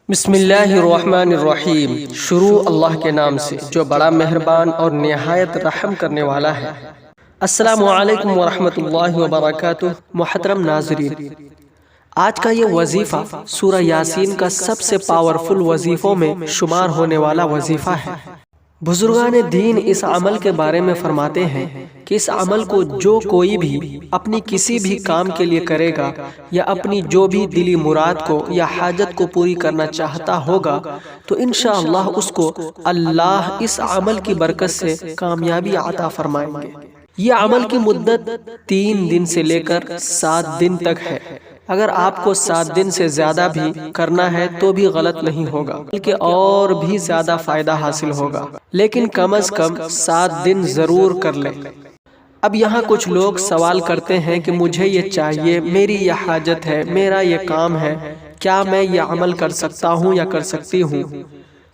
بسم اللہ الرحمن الرحیم۔ شروع اللہ کے نام سے جو بڑا مہربان اور نہایت رحم کرنے والا ہے۔ السلام علیکم ورحمۃ اللہ وبرکاتہ۔ محترم ناظرین، آج کا یہ وظیفہ سورہ یاسین کا سب سے پاورفل وظیفوں میں شمار ہونے والا وظیفہ ہے۔ بزرگان دین اس عمل کے بارے میں فرماتے ہیں کہ اس عمل کو جو کوئی بھی اپنی کسی بھی کام کے لیے کرے گا یا اپنی جو بھی دلی مراد کو یا حاجت کو پوری کرنا چاہتا ہوگا تو انشاءاللہ اس کو اللہ اس عمل کی برکت سے کامیابی عطا فرمائیں گے۔ یہ عمل کی مدت 3 دن سے لے کر 7 دن تک ہے۔ اگر آپ کو 7 دن سے زیادہ بھی کرنا ہے تو بھی غلط نہیں ہوگا، بلکہ اور بھی زیادہ فائدہ حاصل ہوگا، لیکن کم از کم 7 دن ضرور کر لیں۔ اب یہاں کچھ لوگ سوال کرتے ہیں کہ مجھے یہ چاہیے، میری یہ حاجت ہے، میرا یہ کام ہے، کیا میں یہ عمل کر سکتا ہوں یا کر سکتی ہوں؟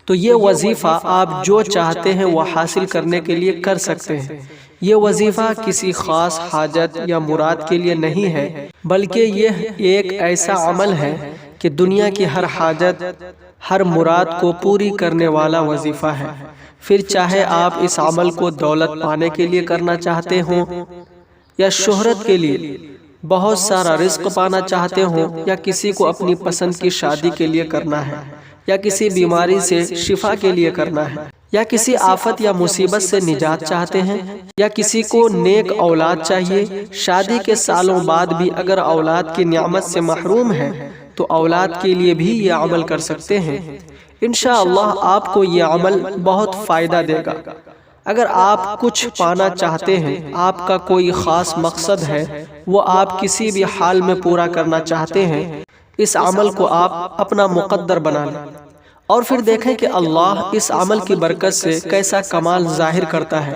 تو یہ وظیفہ آپ جو چاہتے ہیں وہ حاصل کرنے کے لیے کر سکتے ہیں۔ یہ وظیفہ کسی خاص حاجت یا مراد کے لیے نہیں ہے، بلکہ یہ ایک ایسا عمل ہے کہ دنیا کی ہر حاجت، ہر مراد کو پوری کرنے والا وظیفہ ہے۔ پھر چاہے آپ اس عمل کو دولت پانے کے لیے کرنا چاہتے ہوں یا شہرت کے لیے، بہت سارا رزق پانا چاہتے ہوں، یا کسی کو اپنی پسند کی شادی کے لیے کرنا ہے، یا کسی بیماری سے شفا کے لیے کرنا ہے، یا کسی آفت یا مصیبت سے نجات چاہتے ہیں، یا کسی کو نیک اولاد چاہیے، شادی کے سالوں بعد بھی اگر اولاد کی نعمت سے محروم ہے تو اولاد کے لیے بھی یہ عمل کر سکتے ہیں۔ انشاءاللہ آپ کو یہ عمل بہت فائدہ دے گا۔ اگر آپ کچھ پانا چاہتے ہیں، آپ کا کوئی خاص مقصد ہے، وہ آپ کسی بھی حال میں پورا کرنا چاہتے ہیں، اس عمل کو آپ اپنا مقدر بنا لیں اور پھر دیکھیں کہ اللہ اس عمل کی برکت سے کیسا کمال ظاہر کرتا ہے۔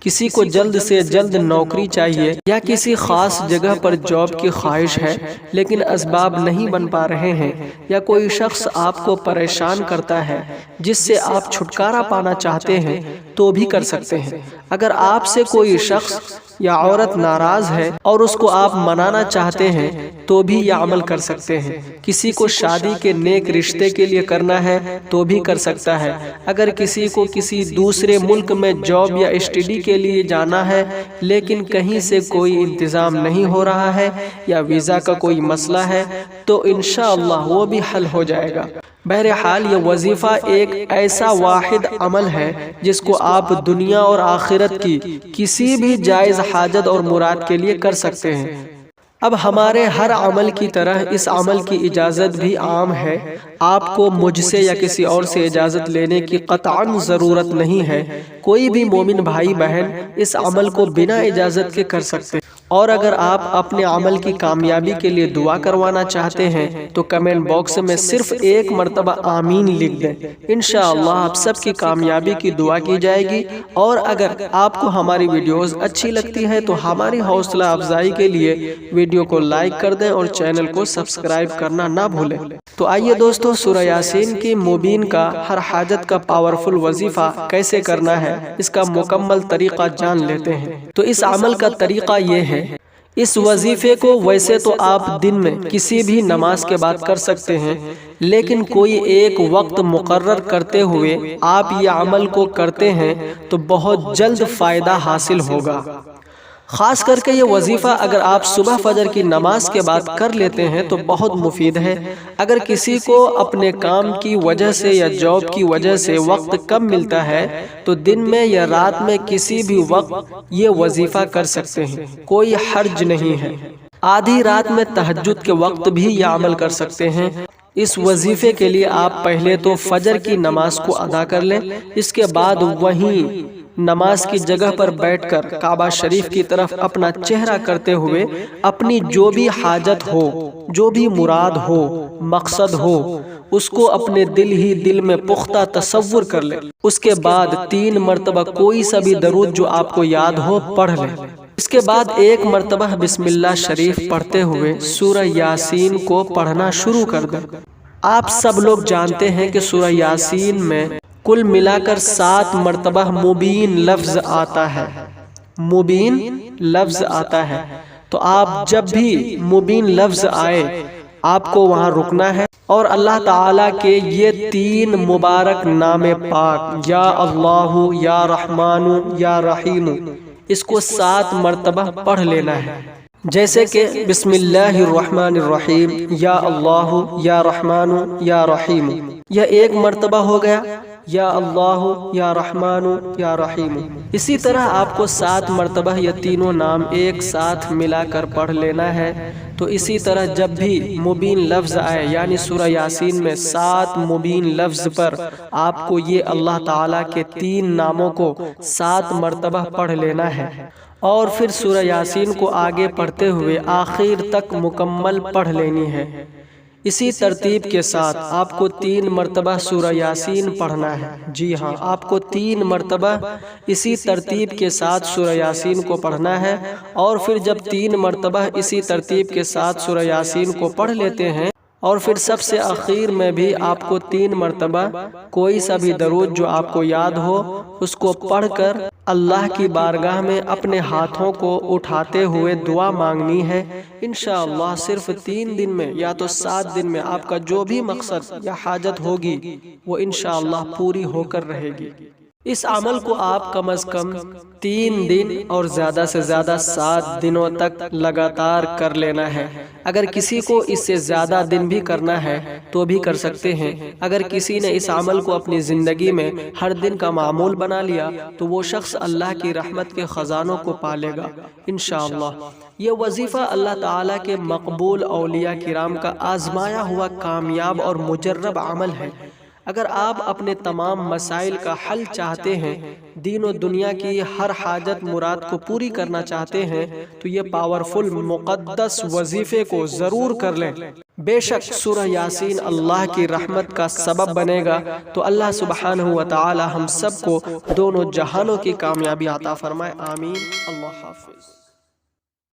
کسی کو جلد سے جلد نوکری چاہیے یا کسی خاص جگہ پر جاب کی خواہش ہے لیکن اسباب نہیں بن پا رہے ہیں، یا کوئی شخص آپ کو پریشان کرتا ہے جس سے آپ چھٹکارا پانا چاہتے ہیں تو بھی کر سکتے ہیں۔ اگر آپ سے کوئی شخص یا عورت ناراض ہے اور اس کو آپ منانا چاہتے ہیں تو بھی یہ عمل کر سکتے ہیں۔ کسی کو شادی کے نیک رشتے کے لیے کرنا ہے تو بھی کر سکتا ہے۔ اگر کسی کو کسی دوسرے ملک میں جاب یا اسٹڈی کے لیے جانا ہے لیکن کہیں سے کوئی انتظام نہیں ہو رہا ہے یا ویزا کا کوئی مسئلہ ہے تو انشاءاللہ وہ بھی حل ہو جائے گا۔ بہرحال یہ وظیفہ ایک ایسا واحد عمل ہے جس کو آپ دنیا اور آخرت کی کسی بھی جائز حاجت اور مراد کے لیے کر سکتے ہیں۔ اب ہمارے ہر عمل کی طرح اس عمل کی اجازت بھی عام ہے۔ آپ کو مجھ سے یا کسی اور سے اجازت لینے کی قطعاً ضرورت نہیں ہے۔ کوئی بھی مومن بھائی بہن اس عمل کو بنا اجازت کے کر سکتے ہیں۔ اور اگر آپ اپنے عمل کی کامیابی کے لیے دعا کروانا چاہتے ہیں تو کمنٹ باکس میں صرف ایک مرتبہ آمین لکھ دیں۔ انشاءاللہ آپ سب کی کامیابی کی دعا کی جائے گی۔ اور اگر آپ کو ہماری ویڈیوز اچھی لگتی ہے تو ہماری حوصلہ افزائی کے لیے ویڈیو کو لائک کر دیں اور چینل کو سبسکرائب کرنا نہ بھولیں۔ تو آئیے دوستو، سورہ یاسین کی مبین کا ہر حاجت کا پاورفل وظیفہ کیسے کرنا ہے اس کا مکمل طریقہ جان لیتے ہیں۔ تو اس عمل کا طریقہ یہ ہے، اس وظیفے کو ویسے تو آپ دن میں کسی بھی نماز کے بعد کر سکتے ہیں، لیکن کوئی ایک وقت مقرر کرتے ہوئے آپ یہ عمل کو کرتے ہیں تو بہت جلد فائدہ حاصل ہوگا۔ خاص کر کے یہ وظیفہ اگر آپ صبح فجر کی نماز کے بعد کر لیتے ہیں تو بہت مفید ہے۔ اگر کسی کو اپنے کام کی وجہ سے یا جاب کی وجہ سے وقت کم ملتا ہے تو دن میں یا رات میں کسی بھی وقت یہ وظیفہ کر سکتے ہیں، کوئی حرج نہیں ہے۔ آدھی رات میں تہجد کے وقت بھی یہ عمل کر سکتے ہیں۔ اس وظیفے کے لیے آپ پہلے تو فجر کی نماز کو ادا کر لیں، اس کے بعد وہیں نماز کی جگہ پر بیٹھ کر کعبہ شریف کی طرف اپنا چہرہ کرتے ہوئے اپنی جو بھی حاجت ہو، جو بھی مراد ہو، مقصد ہو، اس کو اپنے دل ہی دل میں پختہ تصور کر لیں۔ اس کے بعد 3 مرتبہ کوئی سا بھی درود جو آپ کو یاد ہو پڑھ لیں۔ اس کے بعد 1 مرتبہ بسم اللہ شریف پڑھتے ہوئے سورہ یاسین کو پڑھنا شروع کر دیں۔ آپ سب لوگ جانتے ہیں کہ سورہ یاسین میں کل ملا کر 7 مرتبہ مبین لفظ آتا ہے، مبین لفظ آتا ہے۔ تو آپ جب بھی مبین لفظ آئے آپ کو وہاں رکنا ہے اور اللہ تعالیٰ کے یہ 3 مبارک نام پاک یا اللہ، یا رحمان، یا رحیم، اس کو 7 مرتبہ پڑھ لینا ہے، جیسے کہ بسم اللہ الرحمن الرحیم، یا اللہ، یا رحمان، یا رحیم، یہ 1 مرتبہ ہو گیا، یا اللہ، یا رحمان، یا رحیم۔ اسی طرح آپ کو 7 مرتبہ یہ تینوں نام ایک ساتھ ملا کر پڑھ لینا ہے۔ تو اسی طرح جب بھی مبین لفظ آئے، یعنی سورہ یاسین میں 7 مبین لفظ پر آپ کو یہ اللہ تعالیٰ کے 3 ناموں کو 7 مرتبہ پڑھ لینا ہے، اور پھر سورہ یاسین کو آگے پڑھتے ہوئے آخر تک مکمل پڑھ لینی ہے۔ اسی ترتیب کے ساتھ آپ کو 3 مرتبہ سورہ یاسین پڑھنا ہے۔ جی ہاں، آپ کو 3 مرتبہ اسی ترتیب کے ساتھ سورہ یاسین کو پڑھنا ہے، اور پھر جب 3 مرتبہ اسی ترتیب کے ساتھ سورہ یاسین کو پڑھ لیتے ہیں، اور پھر سب سے آخر میں بھی آپ کو 3 مرتبہ کوئی سا بھی درود جو آپ کو یاد ہو اس کو پڑھ کر اللہ کی بارگاہ میں اپنے ہاتھوں کو اٹھاتے ہوئے دعا مانگنی ہے۔ انشاءاللہ صرف 3 دن میں یا تو 7 دن میں آپ کا جو بھی مقصد یا حاجت ہوگی وہ انشاءاللہ پوری ہو کر رہے گی۔ اس عمل کو آپ کم از کم 3 دن اور زیادہ سے زیادہ 7 دنوں تک لگاتار کر لینا ہے۔ اگر کسی کو اس سے زیادہ دن بھی کرنا ہے تو بھی کر سکتے ہیں۔ اگر کسی نے اس عمل کو اپنی زندگی میں ہر دن کا معمول بنا لیا تو وہ شخص اللہ کی رحمت کے خزانوں کو پالے گا انشاءاللہ۔ یہ وظیفہ اللہ تعالیٰ کے مقبول اولیاء کرام کا آزمایا ہوا کامیاب اور مجرب عمل ہے۔ اگر آپ اپنے تمام مسائل کا حل چاہتے ہیں، دین و دنیا کی ہر حاجت مراد کو پوری کرنا چاہتے ہیں، تو یہ پاورفل مقدس وظیفے کو ضرور کر لیں۔ بے شک سورہ یاسین اللہ کی رحمت کا سبب بنے گا۔ تو اللہ سبحانہ و تعالی ہم سب کو دونوں جہانوں کی کامیابی عطا فرمائے، آمین۔ اللہ حافظ۔